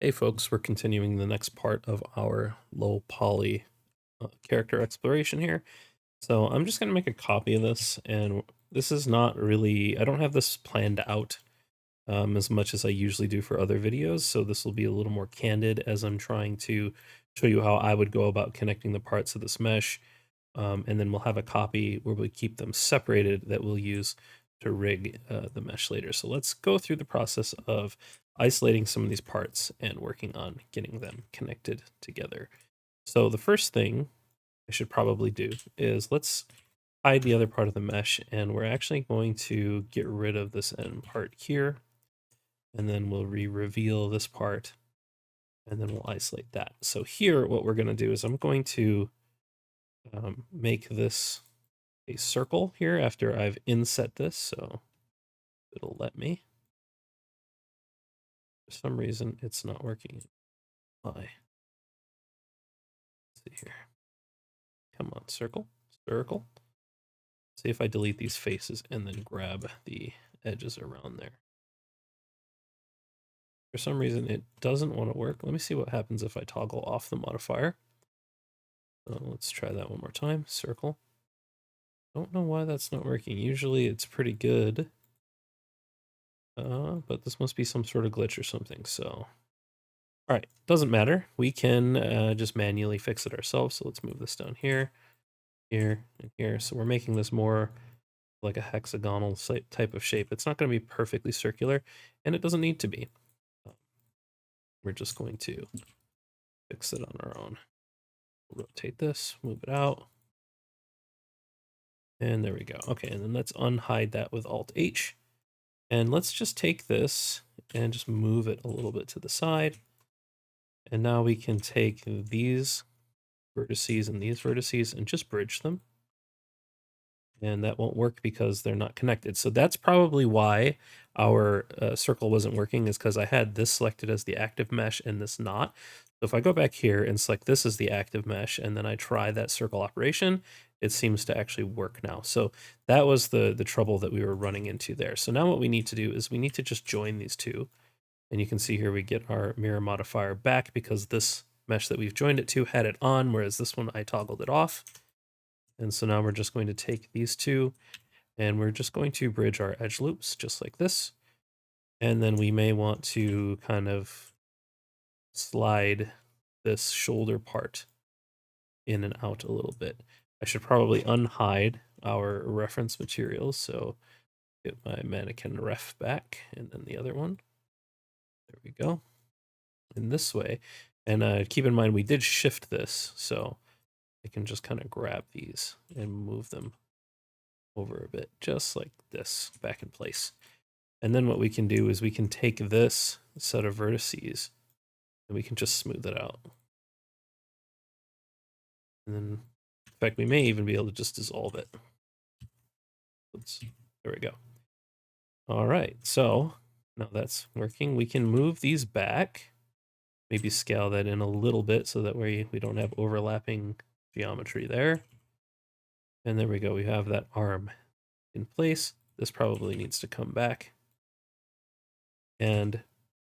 Hey folks, we're continuing the next part of our low poly character exploration here. So I'm just going to make a copy of this, and this is not really, I don't have this planned out as much as I usually do for other videos, so this will be a little more candid as I'm trying to show you how I would go about connecting the parts of this mesh, and then we'll have a copy where we keep them separated that we'll use to rig the mesh later. So let's go through the process of isolating some of these parts and working on getting them connected together. So the first thing I should probably do is let's hide the other part of the mesh, and we're actually going to get rid of this end part here, and then we'll reveal this part, and then we'll isolate that. So here, what we're going to do is I'm going to make this a circle here after I've inset this, so it'll let me. For some reason, it's not working. Why? Let's see here. Come on, circle. See if I delete these faces and then grab the edges around there. For some reason, it doesn't want to work. Let me see what happens if I toggle off the modifier. Let's try that one more time. Circle. Don't know why that's not working. Usually it's pretty good. But this must be some sort of glitch or something, so. All right, doesn't matter. We can just manually fix it ourselves. So let's move this down here, here, and here. So we're making this more like a hexagonal type of shape. It's not going to be perfectly circular, and it doesn't need to be. We're just going to fix it on our own. Rotate this, move it out. And there we go. Okay, and then let's unhide that with Alt-H. And let's just take this and just move it a little bit to the side. And now we can take these vertices and these vertices and just bridge them. And that won't work because they're not connected. So that's probably why our circle wasn't working, is because I had this selected as the active mesh and this not. So if I go back here and select this as the active mesh and then I try that circle operation, it seems to actually work now. So that was the trouble that we were running into there. So now what we need to do is we need to just join these two. And you can see here we get our mirror modifier back because this mesh that we've joined it to had it on, whereas this one I toggled it off. And so now we're just going to take these two and we're just going to bridge our edge loops just like this. And then we may want to kind of slide this shoulder part in and out a little bit. I should probably unhide our reference materials. So get my mannequin ref back and then the other one. There we go. In this way. And keep in mind, we did shift this. So I can just kind of grab these and move them over a bit, just like this, back in place. And then what we can do is we can take this set of vertices and we can just smooth it out. And then, in fact, we may even be able to just dissolve it. Oops, there we go. All right, so now that's working. We can move these back, maybe scale that in a little bit so that we don't have overlapping geometry there. And there we go, we have that arm in place. This probably needs to come back. And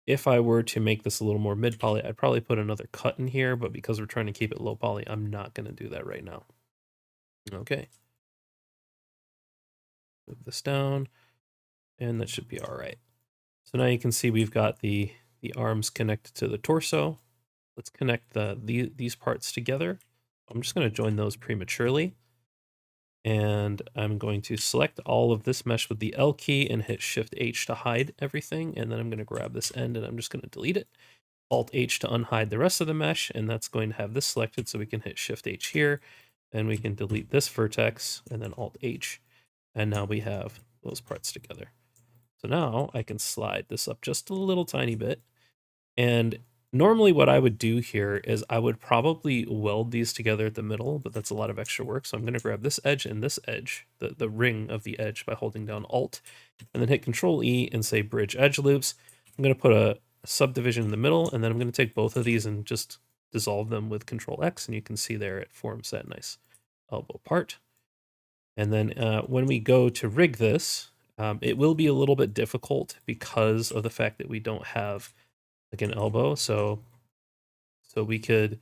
if I were to make this a little more mid poly, I'd probably put another cut in here, but because we're trying to keep it low poly, I'm not going to do that right now. Okay. Move this down, and that should be all right. So now you can see we've got the arms connected to the torso. Let's connect these parts together. I'm just going to join those prematurely. And I'm going to select all of this mesh with the L key and hit Shift H to hide everything. And then I'm going to grab this end and I'm just going to delete it. Alt H to unhide the rest of the mesh, and that's going to have this selected, so we can hit Shift H here, and we can delete this vertex, and then Alt H, and now we have those parts together. So now I can slide this up just a little tiny bit, and normally what I would do here is I would probably weld these together at the middle, but that's a lot of extra work, so I'm going to grab this edge and this edge, the ring of the edge, by holding down Alt, and then hit Control E and say Bridge Edge Loops. I'm going to put a subdivision in the middle, and then I'm going to take both of these and just dissolve them with Control X, and you can see there it forms that nice elbow part. And then when we go to rig this, it will be a little bit difficult because of the fact that we don't have like an elbow. So we could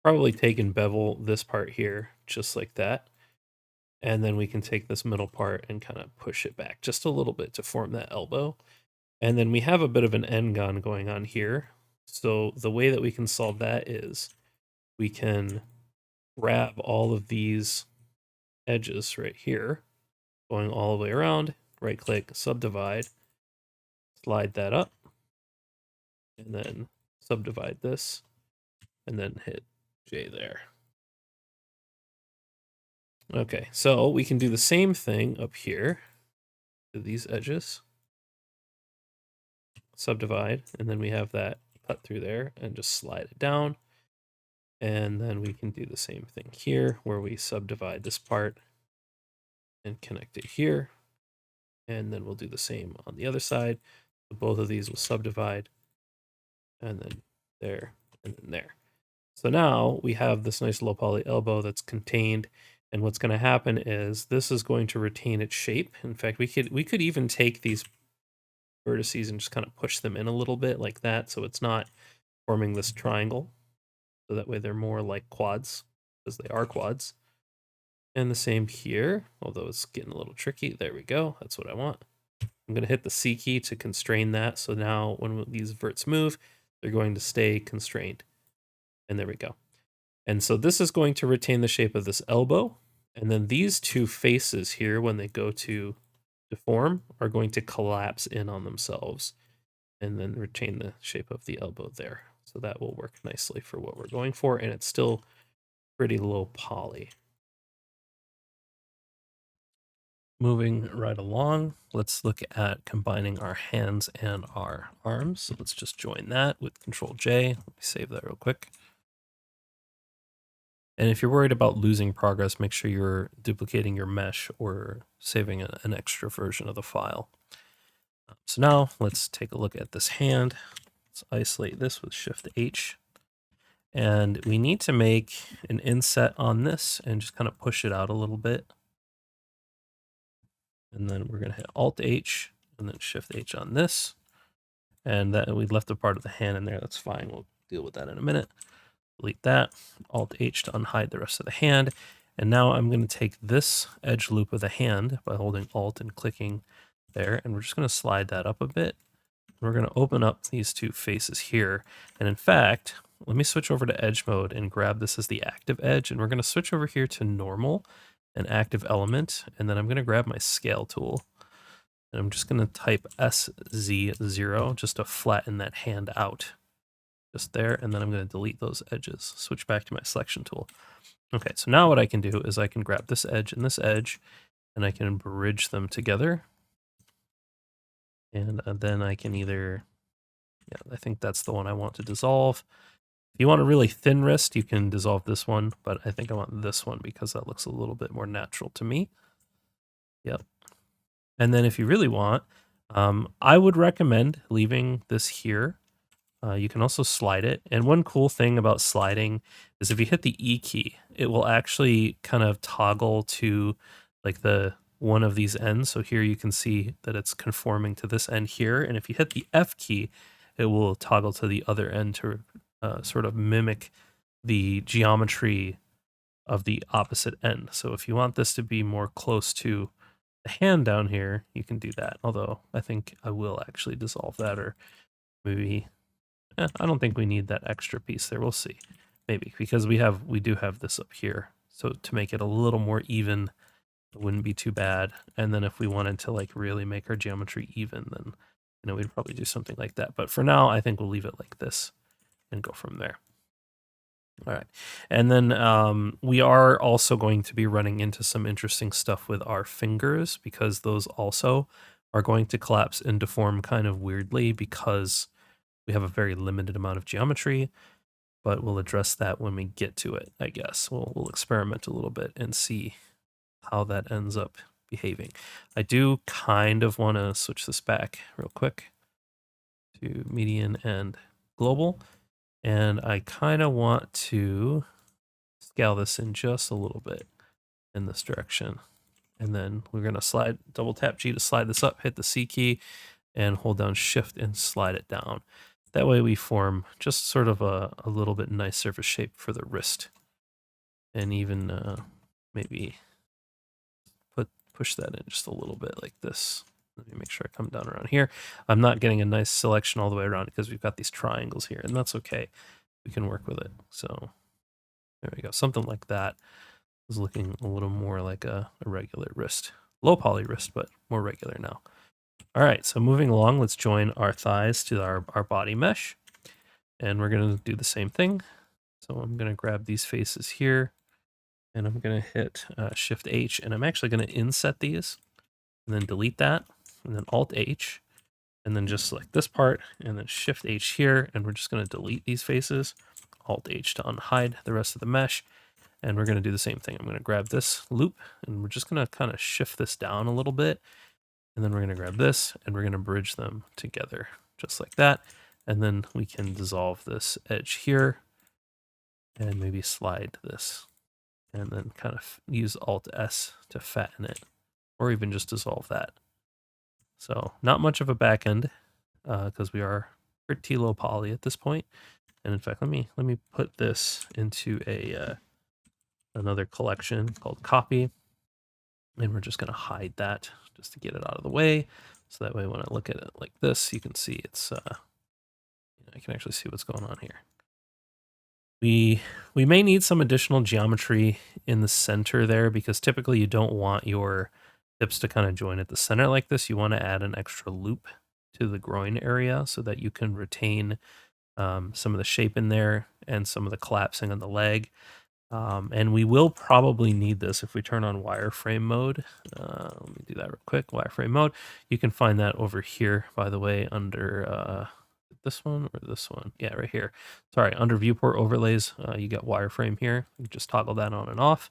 probably take and bevel this part here just like that. And then we can take this middle part and kind of push it back just a little bit to form that elbow. And then we have a bit of an end gun going on here. So the way that we can solve that is we can grab all of these edges right here, going all the way around, right click, subdivide, slide that up, and then subdivide this, and then hit J there. Okay, so we can do the same thing up here to these edges, subdivide, and then we have that cut through there and just slide it down. And then we can do the same thing here where we subdivide this part and connect it here. And then we'll do the same on the other side. So both of these will subdivide and then there and then there. So now we have this nice low poly elbow that's contained. And what's going to happen is this is going to retain its shape. In fact, we could even take these vertices and just kind of push them in a little bit like that, so it's not forming this triangle. So that way they're more like quads, because they are quads. And the same here, although it's getting a little tricky. There we go. That's what I want. I'm going to hit the C key to constrain that. So now when these verts move, they're going to stay constrained. And there we go. And so this is going to retain the shape of this elbow. And then these two faces here, when they go to deform, are going to collapse in on themselves and then retain the shape of the elbow there. So that will work nicely for what we're going for. And it's still pretty low poly. Moving right along, let's look at combining our hands and our arms. So let's just join that with Control J. Let me save that real quick. And if you're worried about losing progress, make sure you're duplicating your mesh or saving an extra version of the file. So now let's take a look at this hand. Let's isolate this with Shift H. And we need to make an inset on this and just kind of push it out a little bit. And then we're going to hit Alt H and then Shift H on this. And that we left a part of the hand in there. That's fine. We'll deal with that in a minute. Delete that. Alt H to unhide the rest of the hand. And now I'm going to take this edge loop of the hand by holding Alt and clicking there. And we're just going to slide that up a bit. We're going to open up these two faces here. And in fact, let me switch over to edge mode and grab this as the active edge. And we're going to switch over here to normal and active element. And then I'm going to grab my scale tool. And I'm just going to type SZ0 just to flatten that hand out. Just there. And then I'm going to delete those edges. Switch back to my selection tool. Okay, so now what I can do is I can grab this edge and I can bridge them together. And then I can either, yeah, I think that's the one I want to dissolve. If you want a really thin wrist, you can dissolve this one, but I think I want this one because that looks a little bit more natural to me. Yep. And then if you really want, I would recommend leaving this here. You can also slide it. And one cool thing about sliding is if you hit the E key, it will actually kind of toggle to like the one of these ends. So here you can see that it's conforming to this end here. And if you hit the F key, it will toggle to the other end to sort of mimic the geometry of the opposite end. So if you want this to be more close to the hand down here, you can do that. Although I think I will actually dissolve that, or maybe I don't think we need that extra piece there. We'll see. Maybe because we do have this up here. So to make it a little more even, it wouldn't be too bad. And then if we wanted to like really make our geometry even, then we'd probably do something like that. But for now, I think we'll leave it like this and go from there. All right. And then we are also going to be running into some interesting stuff with our fingers, because those also are going to collapse and deform kind of weirdly because we have a very limited amount of geometry, but we'll address that when we get to it, I guess. We'll experiment a little bit and see how that ends up behaving. I do kind of want to switch this back real quick to median and global. And I kind of want to scale this in just a little bit in this direction. And then we're going to double tap G to slide this up, hit the C key, and hold down Shift and slide it down. That way we form just sort of a little bit nice surface shape for the wrist. And even maybe push that in just a little bit like this. Let me make sure I come down around here. I'm not getting a nice selection all the way around because we've got these triangles here, and that's okay. We can work with it. So there we go. Something like that is looking a little more like a regular wrist. Low poly wrist, but more regular now. All right, so moving along, let's join our thighs to our body mesh. And we're going to do the same thing. So I'm going to grab these faces here, and I'm going to hit Shift H, and I'm actually going to inset these, and then delete that, and then Alt H, and then just select this part, and then Shift H here, and we're just going to delete these faces, Alt H to unhide the rest of the mesh, and we're going to do the same thing. I'm going to grab this loop, and we're just going to kind of shift this down a little bit, and then we're going to grab this, and we're going to bridge them together, just like that, and then we can dissolve this edge here, and maybe slide this, and then kind of use Alt S to fatten it, or even just dissolve that. So not much of a back end because we are pretty low poly at this point. And in fact, let me put this into a another collection called copy, and we're just going to hide that just to get it out of the way. So that way, when I look at it like this, you can see it's I can actually see what's going on here. We may need some additional geometry in the center there because typically you don't want your hips to kind of join at the center like this. You want to add an extra loop to the groin area so that you can retain some of the shape in there and some of the collapsing on the leg. And we will probably need this if we turn on wireframe mode. Let me do that real quick. Wireframe mode. You can find that over here, by the way, under this one or this one. Yeah, right here. Sorry, under viewport overlays, you got wireframe here. You just toggle that on and off.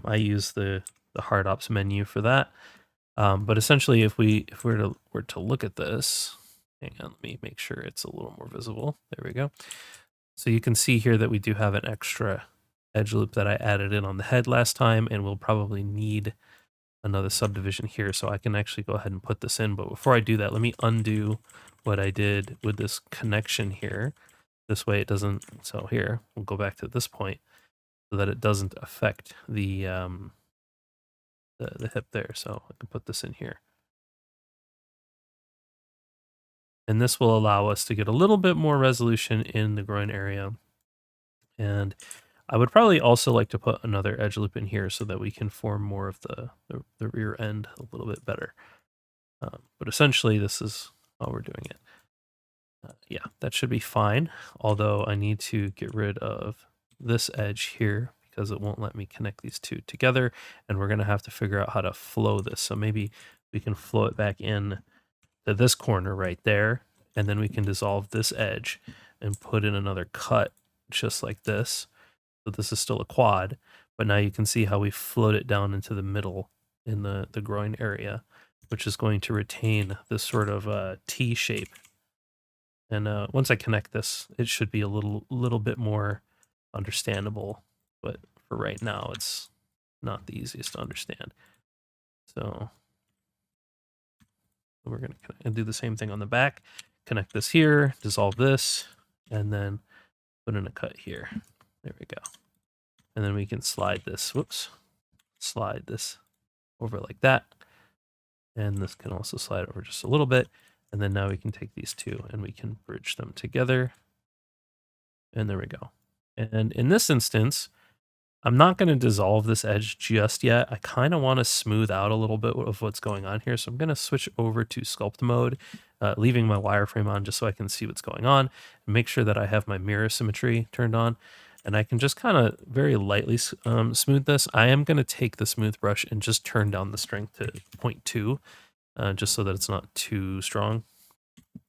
I use the hard ops menu for that. But essentially, if we were to look at this, hang on, let me make sure it's a little more visible. There we go. So you can see here that we do have an extra edge loop that I added in on the head last time, and we'll probably need another subdivision here. So I can actually go ahead and put this in. But before I do that, let me undo what I did with this connection here. This way it doesn't, so here, we'll go back to this point so that it doesn't affect the hip there. So I can put this in here. And this will allow us to get a little bit more resolution in the groin area. And I would probably also like to put another edge loop in here so that we can form more of the rear end a little bit better. But essentially, this is how we're doing it. Yeah, that should be fine. Although I need to get rid of this edge here because it won't let me connect these two together. And we're going to have to figure out how to flow this. So maybe we can flow it back in to this corner right there. And then we can dissolve this edge and put in another cut just like this. So this is still a quad, but now you can see how we float it down into the middle in the groin area, which is going to retain this sort of T shape. And once I connect this, it should be a little bit more understandable. But for right now, it's not the easiest to understand. So we're going to do the same thing on the back. Connect this here, dissolve this, and then put in a cut here. There we go. And then we can slide this, slide this over like that. And this can also slide over just a little bit. And then now we can take these two and we can bridge them together. And there we go. And in this instance, I'm not going to dissolve this edge just yet. I kind of want to smooth out a little bit of what's going on here. So I'm going to switch over to sculpt mode, leaving my wireframe on just so I can see what's going on and make sure that I have my mirror symmetry turned on. And I can just kind of very lightly smooth this. I am going to take the smooth brush and just turn down the strength to 0.2, just so that it's not too strong.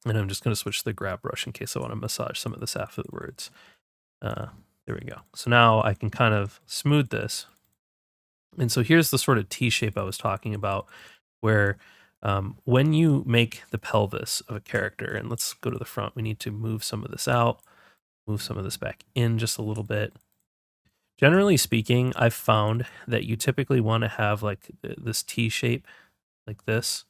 And I'm just going to switch to the grab brush in case I want to massage some of this afterwards. There we go. So now I can kind of smooth this. And so here's the sort of T shape I was talking about, where when you make the pelvis of a character, and let's go to the front, we need to move some of this out. Move some of this back in just a little bit. Generally speaking, I've found that you typically want to have like this T shape like this,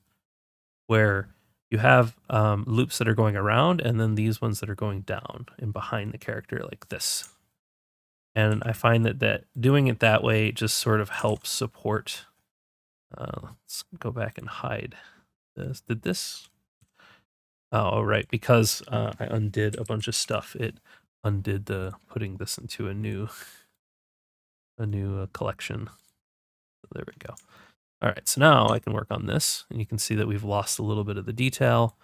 where you have loops that are going around, and then these ones that are going down and behind the character like this. And I find that doing it that way just sort of helps support. Let's go back and hide this. Did this? Oh, right, because I undid a bunch of stuff. It undid the putting this into a new collection. So there we go. All right, so now I can work on this, and you can see that we've lost a little bit of the detail.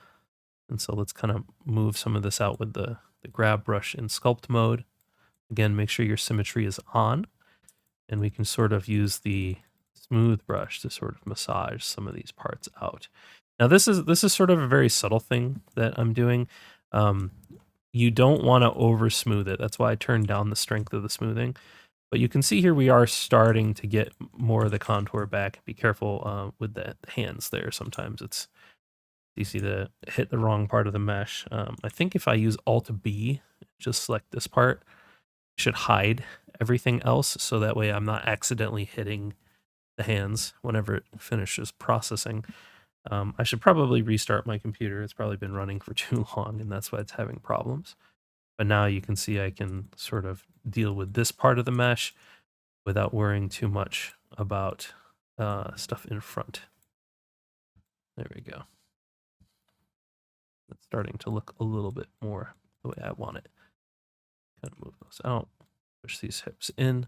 And so let's kind of move some of this out with the grab brush in sculpt mode. Again, make sure your symmetry is on, and we can sort of use the smooth brush to sort of massage some of these parts out. Now this is sort of a very subtle thing that I'm doing. You don't want to over smooth it. That's why I turned down the strength of the smoothing. But you can see here we are starting to get more of the contour back. Be careful with the hands there. Sometimes it's easy to hit the wrong part of the mesh. I think if I use Alt-B, just select this part, it should hide everything else, so that way I'm not accidentally hitting the hands whenever it finishes processing. I should probably restart my computer. It's probably been running for too long, and that's why it's having problems. But now you can see I can sort of deal with this part of the mesh without worrying too much about stuff in front. There we go. It's starting to look a little bit more the way I want it. Kind of move those out, push these hips in,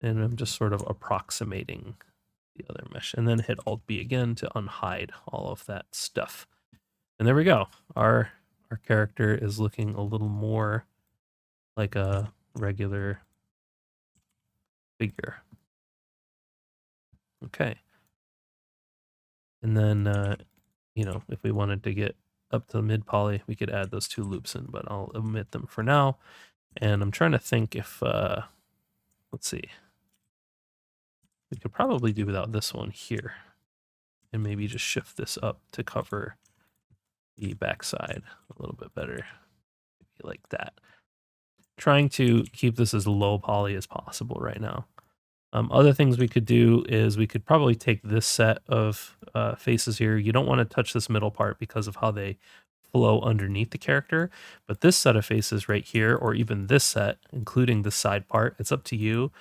and I'm just sort of approximating the other mesh, and then hit Alt-B again to unhide all of that stuff. And there we go. Our character is looking a little more like a regular figure. Okay. And then, you know, if we wanted to get up to mid poly, we could add those two loops in, but I'll omit them for now. And I'm trying to think if, let's see, we could probably do without this one here, and maybe just shift this up to cover the backside a little bit better, maybe like that. Trying to keep this as low poly as possible right now. Other things we could do is we could probably take this set of faces here. You don't want to touch this middle part because of how they flow underneath the character, but this set of faces right here, or even this set, including the side part, it's up to you.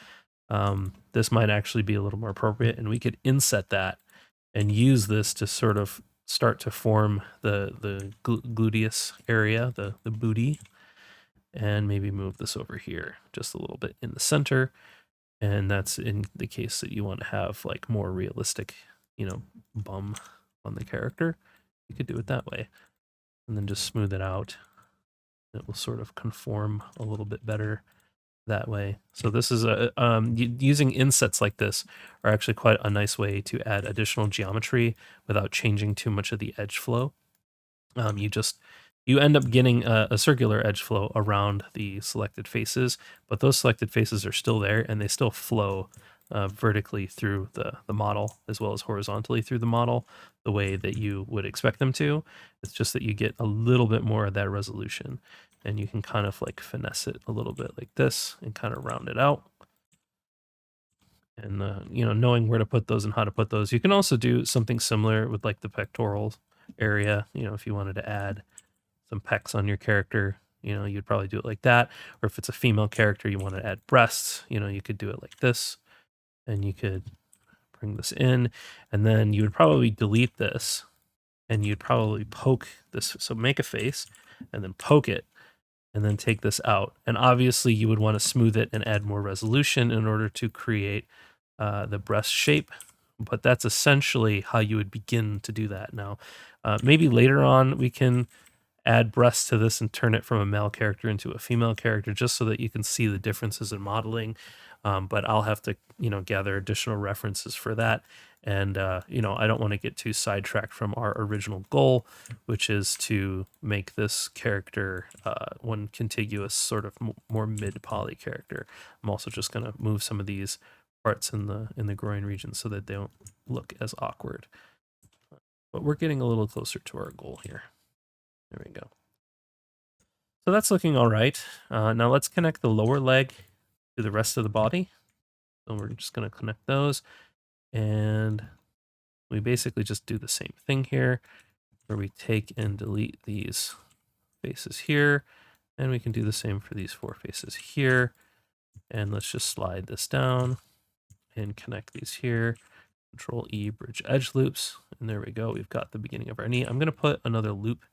This might actually be a little more appropriate, and we could inset that and use this to sort of start to form the gluteus area, the booty, and maybe move this over here just a little bit in the center. And that's in the case that you want to have like more realistic, you know, bum on the character. You could do it that way, and then just smooth it out. It will sort of conform a little bit better that way. So this is using insets like this are actually quite a nice way to add additional geometry without changing too much of the edge flow. You end up getting a circular edge flow around the selected faces, but those selected faces are still there, and they still flow vertically through the model as well as horizontally through the model the way that you would expect them to. It's just that you get a little bit more of that resolution, and you can kind of like finesse it a little bit like this and kind of round it out. And you know, knowing where to put those and how to put those. You can also do something similar with like the pectoral area. You know, if you wanted to add some pecs on your character, you know, you'd probably do it like that. Or if it's a female character, you want to add breasts, you know, you could do it like this, and you could bring this in, and then you would probably delete this, and you'd probably poke this. So make a face and then poke it, and then take this out. And obviously you would want to smooth it and add more resolution in order to create the breast shape. But that's essentially how you would begin to do that. Now, maybe later on we can add breasts to this and turn it from a male character into a female character, just so that you can see the differences in modeling. But I'll have to, you know, gather additional references for that. And, you know, I don't want to get too sidetracked from our original goal, which is to make this character one contiguous sort of more mid-poly character. I'm also just going to move some of these parts in the groin region so that they don't look as awkward. But we're getting a little closer to our goal here. There we go. So that's looking all right. Now let's connect the lower leg to the rest of the body. So we're just going to connect those. And we basically just do the same thing here. where we take and delete these faces here, and we can do the same for these 4 faces here. And let's just slide this down and connect these here. Control E, bridge edge loops, and there we go. We've got the beginning of our knee. I'm going to put another loop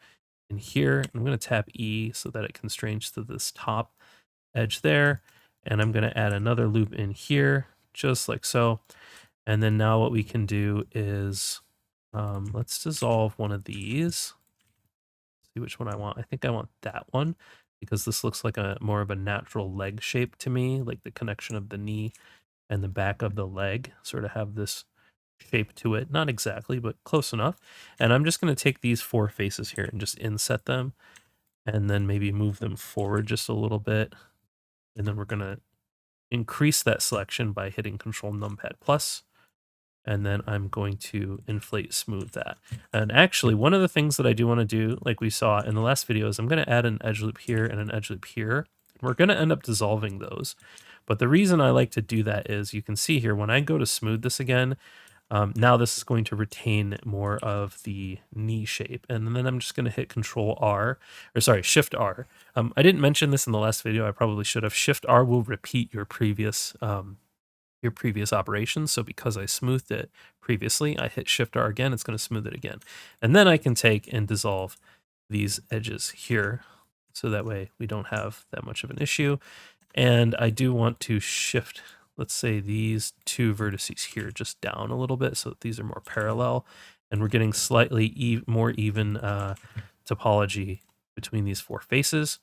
in here. I'm going to tap E so that it constrains to this top edge there, and I'm going to add another loop in here, just like so. And then now what we can do is, let's dissolve one of these. See which one I want. I think I want that one because this looks like a more of a natural leg shape to me, like the connection of the knee and the back of the leg sort of have this shape to it. Not exactly, but close enough. And I'm just going to take these 4 faces here and just inset them and then maybe move them forward just a little bit. And then we're going to increase that selection by hitting Control Numpad Plus. And then I'm going to inflate smooth that. And actually, one of the things that I do want to do, like we saw in the last video, is I'm going to add an edge loop here and an edge loop here. We're going to end up dissolving those. But the reason I like to do that is you can see here, when I go to smooth this again, now this is going to retain more of the knee shape. And then I'm just going to hit Control R, or sorry, Shift R. I didn't mention this in the last video. I probably should have. Shift R will repeat your previous operations. So because I smoothed it previously, I hit Shift R again, it's going to smooth it again. And then I can take and dissolve these edges here. So that way we don't have that much of an issue. And I do want to shift, let's say, these 2 vertices here just down a little bit so that these are more parallel. And we're getting slightly more even topology between these 4 faces.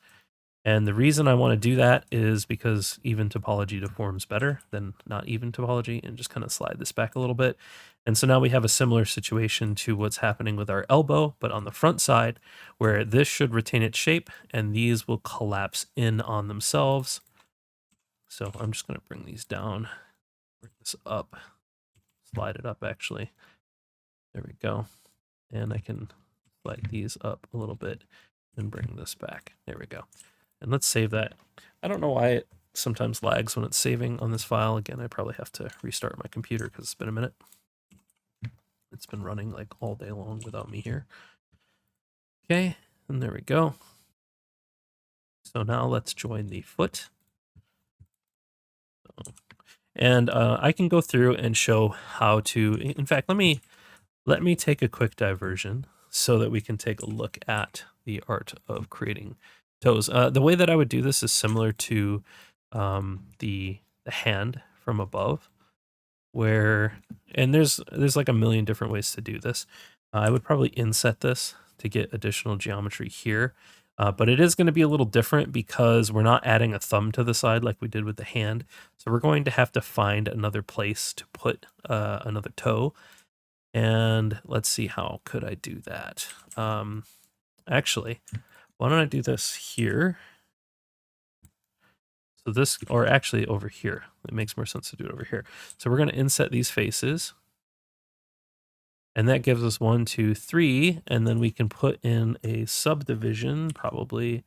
And the reason I want to do that is because even topology deforms better than not even topology, and just kind of slide this back a little bit. And so now we have a similar situation to what's happening with our elbow, but on the front side, where this should retain its shape and these will collapse in on themselves. So I'm just going to bring these down, bring this up, slide it up actually. There we go. And I can slide these up a little bit and bring this back. There we go. And let's save that. I don't know why it sometimes lags when it's saving on this file. Again, I probably have to restart my computer because it's been a minute. It's been running like all day long without me here. Okay, and there we go. So now let's join the foot. And I can go through and show how to, in fact, let me take a quick diversion so that we can take a look at the art of creating toes. The way that I would do this is similar to the hand from above, where, and there's like a million different ways to do this. I would probably inset this to get additional geometry here, but it is going to be a little different because we're not adding a thumb to the side like we did with the hand. So we're going to have to find another place to put another toe. And let's see, how could I do that? Actually, why don't I do this here? So this, or actually over here. It makes more sense to do it over here. So we're going to inset these faces. And that gives us 1, 2, 3. And then we can put in a subdivision probably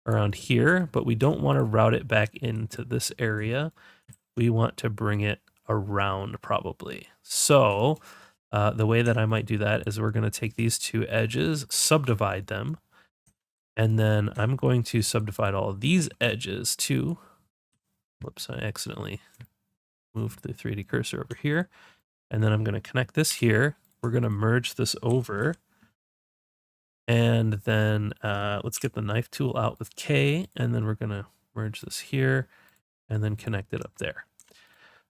around here, but we don't want to route it back into this area. We want to bring it around probably. So the way that I might do that is we're going to take these 2 edges, subdivide them, and then I'm going to subdivide all of these edges too. Whoops, I accidentally moved the 3D cursor over here. And then I'm going to connect this here. We're going to merge this over. And then let's get the knife tool out with K, and then we're going to merge this here and then connect it up there.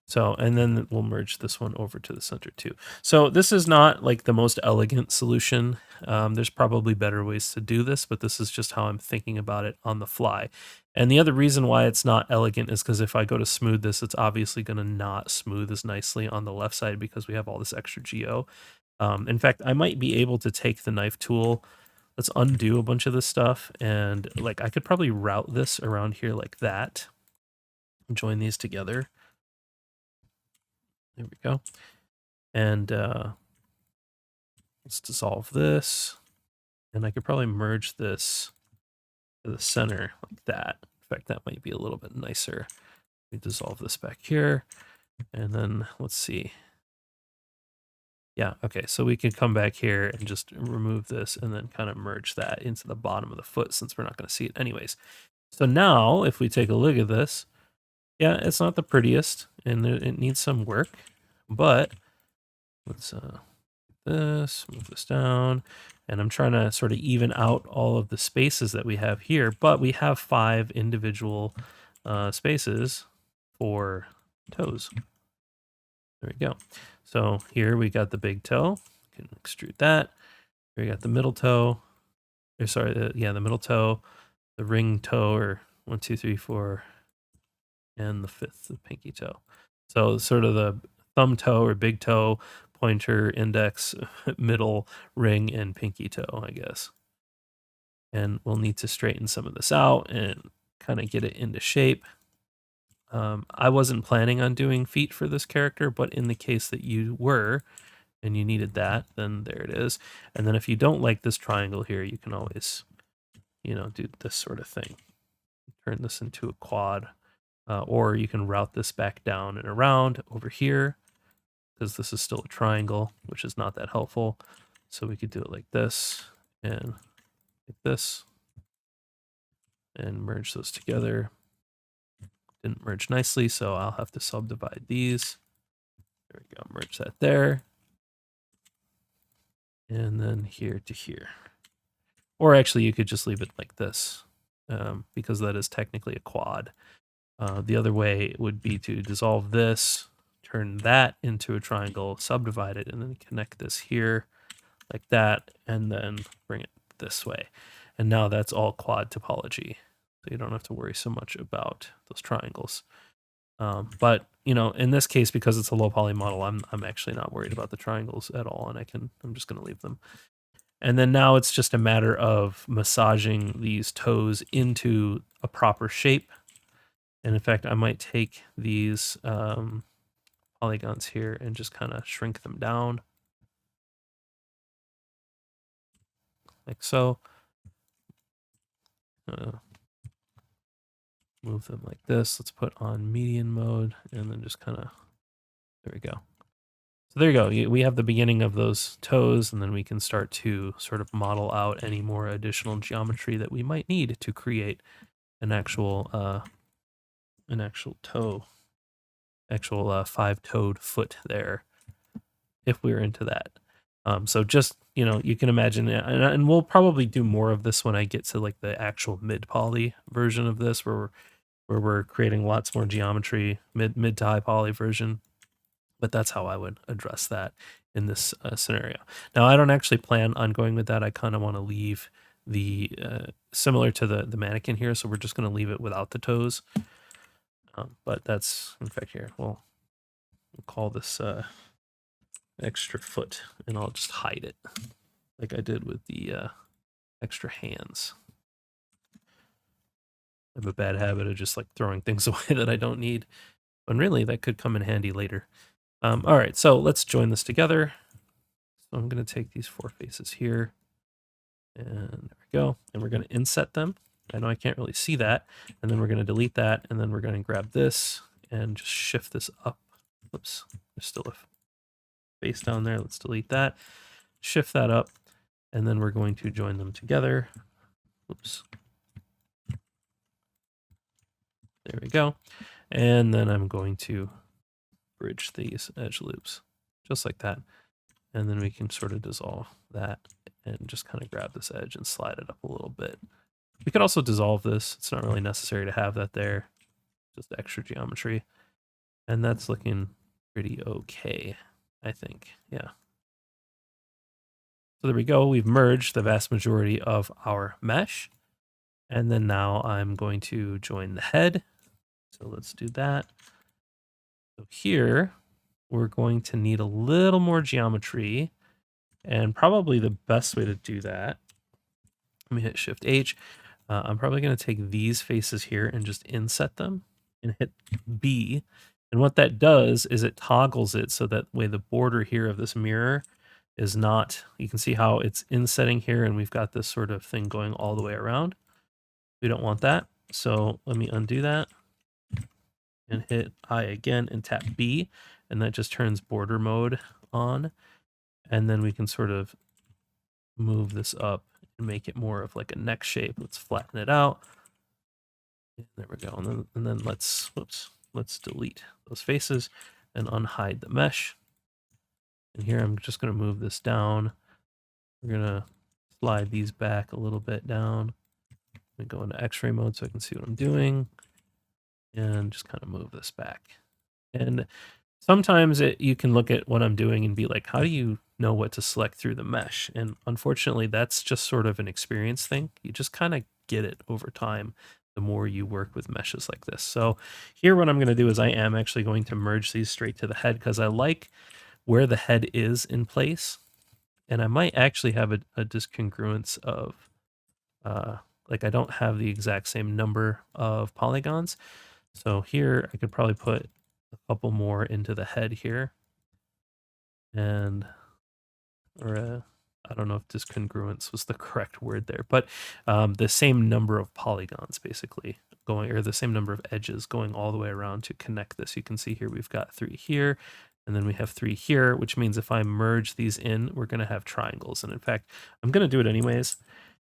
So, and then we'll merge this one over to the center too. So this is not like the most elegant solution. There's probably better ways to do this, but this is just how I'm thinking about it on the fly. And the other reason why it's not elegant is because if I go to smooth this, it's obviously going to not smooth as nicely on the left side because we have all this extra geo. In fact, I might be able to take the knife tool. Let's undo a bunch of this stuff. And like, I could probably route this around here like that. Join these together. There we go. And let's dissolve this. And I could probably merge this to the center like that. In fact, that might be a little bit nicer. We dissolve this back here. And then let's see. Yeah, okay, so we could come back here and just remove this and then kind of merge that into the bottom of the foot since we're not going to see it anyways. So now, if we take a look at this, yeah, it's not the prettiest and it needs some work, but let's move this down, and I'm trying to sort of even out all of the spaces that we have here, but we have 5 individual spaces for toes. There we go. So here we got the big toe. Can extrude that. Here we got the middle toe. Or sorry, the middle toe, the ring toe, or 1, 2, 3, 4, and the 5th, the pinky toe. So sort of the thumb toe or big toe, pointer, index, middle, ring, and pinky toe, I guess. And we'll need to straighten some of this out and kind of get it into shape. I wasn't planning on doing feet for this character, but in the case that you were and you needed that, then there it is. And then if you don't like this triangle here, you can always, do this sort of thing. Turn this into a quad, or you can route this back down and around over here because this is still a triangle, which is not that helpful. So we could do it like this and like this and merge those together. Didn't merge nicely, so I'll have to subdivide these. There we go, merge that there. And then here to here. Or actually, you could just leave it like this, because that is technically a quad. The other way would be to dissolve this, turn that into a triangle, subdivide it, and then connect this here like that, and then bring it this way. And now that's all quad topology. So you don't have to worry so much about those triangles. But in this case, because it's a low poly model, I'm actually not worried about the triangles at all, and I'm just going to leave them. And then now it's just a matter of massaging these toes into a proper shape. And in fact, I might take these polygons here and just kind of shrink them down like so. Move them like this. Let's put on median mode and then just kind of, there we go. So there you go. We have the beginning of those toes, and then we can start to sort of model out any more additional geometry that we might need to create an actual toe, actual 5-toed foot there, if we're into that. So just, you can imagine, and we'll probably do more of this when I get to like the actual mid poly version of this, where we're creating lots more geometry, mid to high poly version. But that's how I would address that in this scenario. Now, I don't actually plan on going with that. I kind of want to leave the similar to the mannequin here, so we're just going to leave it without the toes. But that's, in fact, here we'll call this extra foot, and I'll just hide it like I did with the extra hands. I have a bad habit of just like throwing things away that I don't need, when really that could come in handy later. All right, so let's join this together. So I'm going to take these 4 faces here, and there we go. And we're going to inset them. I know I can't really see that. And then we're going to delete that, and then we're going to grab this and just shift this up. Oops, there's still a face down there. Let's delete that. Shift that up, and then we're going to join them together. Oops. There we go. And then I'm going to bridge these edge loops just like that. And then we can sort of dissolve that and just kind of grab this edge and slide it up a little bit. We could also dissolve this. It's not really necessary to have that there, just extra geometry. And that's looking pretty okay, I think. Yeah. So there we go. We've merged the vast majority of our mesh. And then now I'm going to join the head. So let's do that. So here, we're going to need a little more geometry, and probably the best way to do that, let me hit Shift H. I'm probably going to take these faces here and just inset them and hit B. And what that does is it toggles it so that way the border here of this mirror is not, you can see how it's insetting here, and we've got this sort of thing going all the way around. We don't want that. So let me undo that and hit I again and tap B, and that just turns border mode on. And then we can sort of move this up and make it more of like a neck shape. Let's flatten it out. There we go. And then let's delete those faces and unhide the mesh. And here I'm just going to move this down. We're going to slide these back a little bit down. And go into X-ray mode so I can see what I'm doing. And just kind of move this back. And sometimes you can look at what I'm doing and be like, how do you know what to select through the mesh? And unfortunately, that's just sort of an experience thing. You just kind of get it over time the more you work with meshes like this. So here what I'm going to do is I am actually going to merge these straight to the head because I like where the head is in place. And I might actually have a discongruence of, like I don't have the exact same number of polygons. So here I could probably put a couple more into the head here. And, I don't know if discongruence was the correct word there, but the same number of polygons basically going, or the same number of edges going all the way around to connect this. You can see here we've got 3 here, and then we have 3 here, which means if I merge these in, we're going to have triangles. And in fact, I'm going to do it anyways,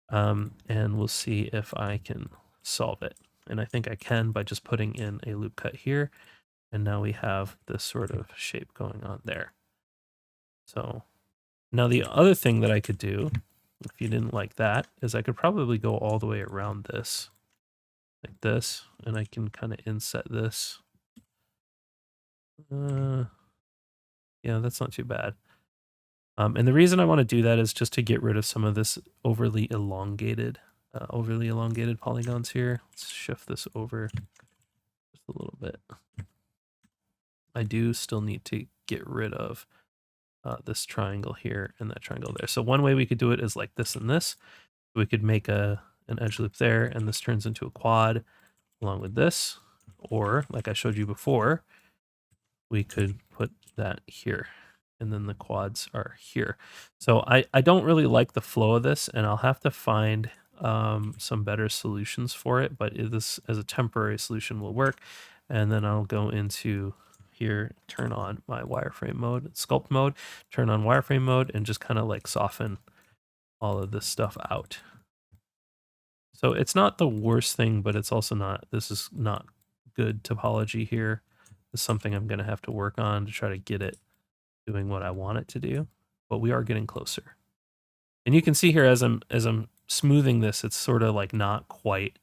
and we'll see if I can solve it. And I think I can by just putting in a loop cut here, and now we have this sort of shape going on there. So now the other thing that I could do, if you didn't like that, is I could probably go all the way around this, like this, and I can kind of inset this. Yeah, that's not too bad. And the reason I want to do that is just to get rid of some of this overly elongated polygons here. Let's shift this over just a little bit. I do still need to get rid of this triangle here and that triangle there. So one way we could do it is like this and this. We could make an edge loop there, and this turns into a quad along with this. Or, like I showed you before, we could put that here, and then the quads are here. So I don't really like the flow of this, and I'll have to find some better solutions for it, but this as a temporary solution will work. And then I'll go into here, turn on my wireframe mode, sculpt mode, turn on wireframe mode, and just kind of like soften all of this stuff out. So it's not the worst thing, but it's also not, this is not good topology here. It's something I'm going to have to work on to try to get it doing what I want it to do, but we are getting closer. And you can see here as I'm smoothing this, it's sort of like not quite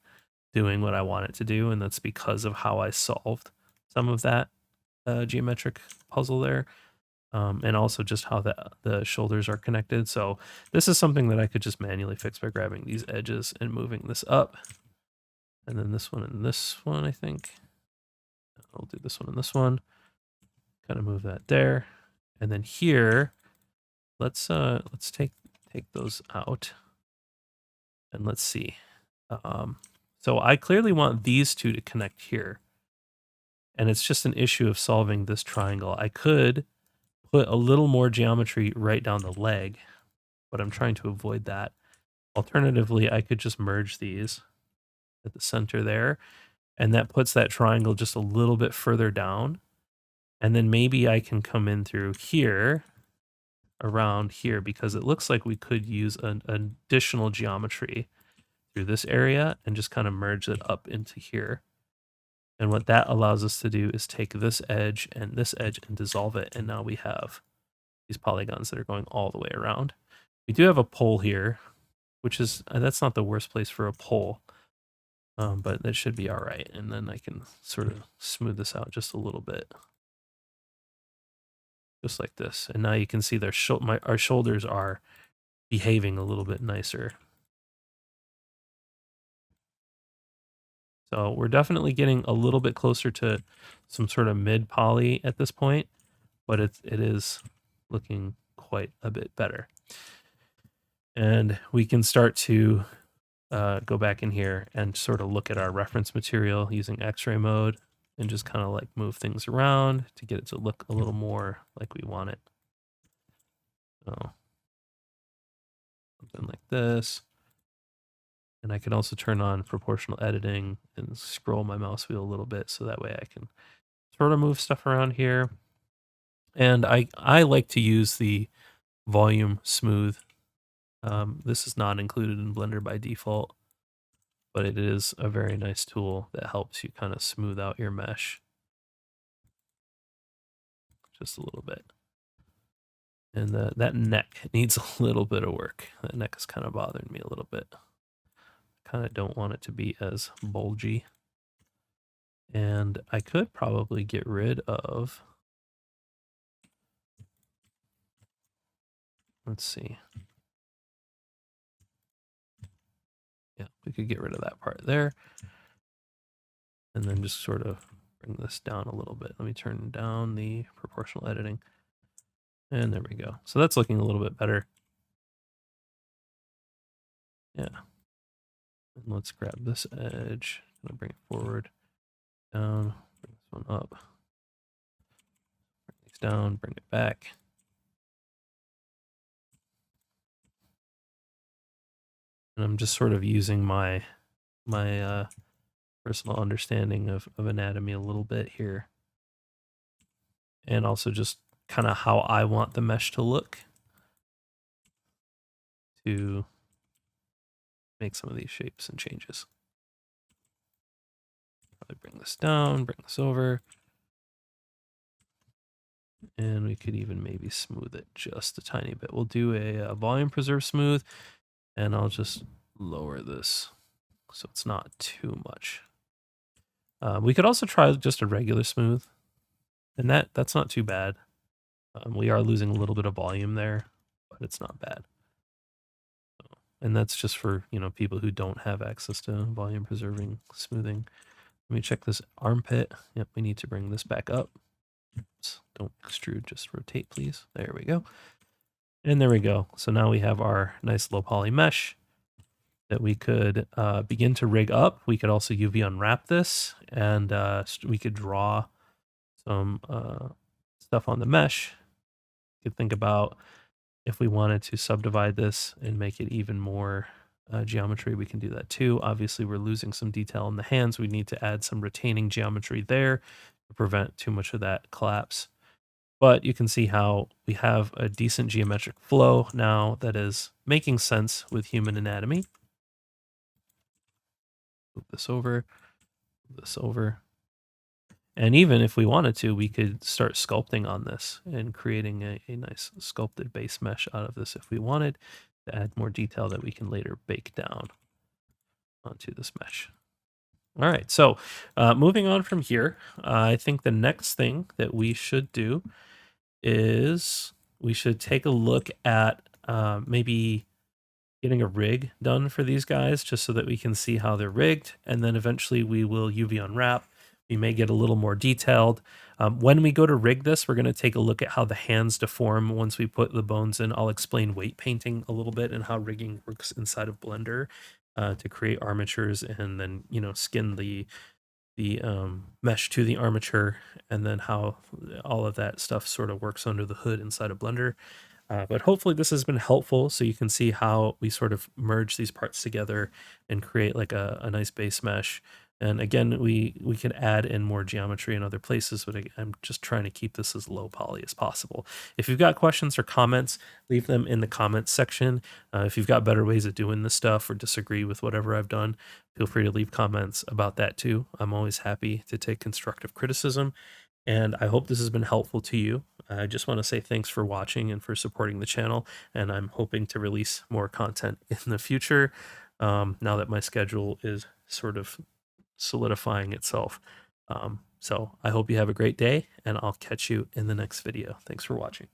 doing what I want it to do, and that's because of how I solved some of that geometric puzzle there. And also just how the shoulders are connected. So this is something that I could just manually fix by grabbing these edges and moving this up. And then this one and this one, I think. I'll do this one and this one. Kind of move that there. And then here, let's take those out. And let's see. So I clearly want these two to connect here. And it's just an issue of solving this triangle. I could put a little more geometry right down the leg, but I'm trying to avoid that. Alternatively, I could just merge these at the center there, and that puts that triangle just a little bit further down. And then maybe I can come in through here, around here, because it looks like we could use an additional geometry through this area and just kind of merge it up into here. And what that allows us to do is take this edge and dissolve it. And now we have these polygons that are going all the way around. We do have a pole here, which is, that's not the worst place for a pole, but that should be all right. And then I can sort of smooth this out just a little bit. Just like this. And now you can see our shoulders are behaving a little bit nicer. So we're definitely getting a little bit closer to some sort of mid poly at this point, but it is looking quite a bit better. And we can start to go back in here and sort of look at our reference material using X-ray mode and just kind of like move things around to get it to look a little more like we want it. So something like this. And I can also turn on proportional editing and scroll my mouse wheel a little bit so that way I can sort of move stuff around here. And I like to use the volume smooth. This is not included in Blender by default, but it is a very nice tool that helps you kind of smooth out your mesh just a little bit. And that neck needs a little bit of work. That neck is kind of bothering me a little bit. Kind of don't want it to be as bulgy. And I could probably get rid of, let's see. Yeah, we could get rid of that part there. And then just sort of bring this down a little bit. Let me turn down the proportional editing. And there we go. So that's looking a little bit better. Yeah. And let's grab this edge. I'm gonna bring it forward, down, bring this one up. Bring these down, bring it back. And I'm just sort of using my personal understanding of anatomy a little bit here. And also just kind of how I want the mesh to look to make some of these shapes and changes. Probably bring this down, bring this over. And we could even maybe smooth it just a tiny bit. We'll do a volume preserve smooth, and I'll just lower this so it's not too much. We could also try just a regular smooth, and that's not too bad. We are losing a little bit of volume there, but it's not bad. And that's just for, people who don't have access to volume preserving smoothing. Let me check this armpit. Yep, we need to bring this back up. Oops, don't extrude, just rotate, please. There we go. And there we go. So now we have our nice low poly mesh that we could begin to rig up. We could also UV unwrap this, and we could draw some stuff on the mesh. You could think about if we wanted to subdivide this and make it even more geometry, we can do that too. Obviously, we're losing some detail in the hands. We need to add some retaining geometry there to prevent too much of that collapse. But you can see how we have a decent geometric flow now that is making sense with human anatomy. Move this over, move this over. And even if we wanted to, we could start sculpting on this and creating a nice sculpted base mesh out of this if we wanted to add more detail that we can later bake down onto this mesh. All right, so moving on from here, I think the next thing that we should do is we should take a look at maybe getting a rig done for these guys just so that we can see how they're rigged. And then eventually we will UV unwrap. We may get a little more detailed. When we go to rig this, we're going to take a look at how the hands deform once we put the bones in. I'll explain weight painting a little bit and how rigging works inside of Blender to create armatures and then, skin the mesh to the armature, and then how all of that stuff sort of works under the hood inside of Blender. But hopefully this has been helpful so you can see how we sort of merge these parts together and create like a nice base mesh. And again, we can add in more geometry in other places, but I'm just trying to keep this as low poly as possible. If you've got questions or comments, leave them in the comments section. If you've got better ways of doing this stuff or disagree with whatever I've done, feel free to leave comments about that too. I'm always happy to take constructive criticism. And I hope this has been helpful to you. I just want to say thanks for watching and for supporting the channel. And I'm hoping to release more content in the future now that my schedule is sort of solidifying itself. So I hope you have a great day, and I'll catch you in the next video. Thanks for watching.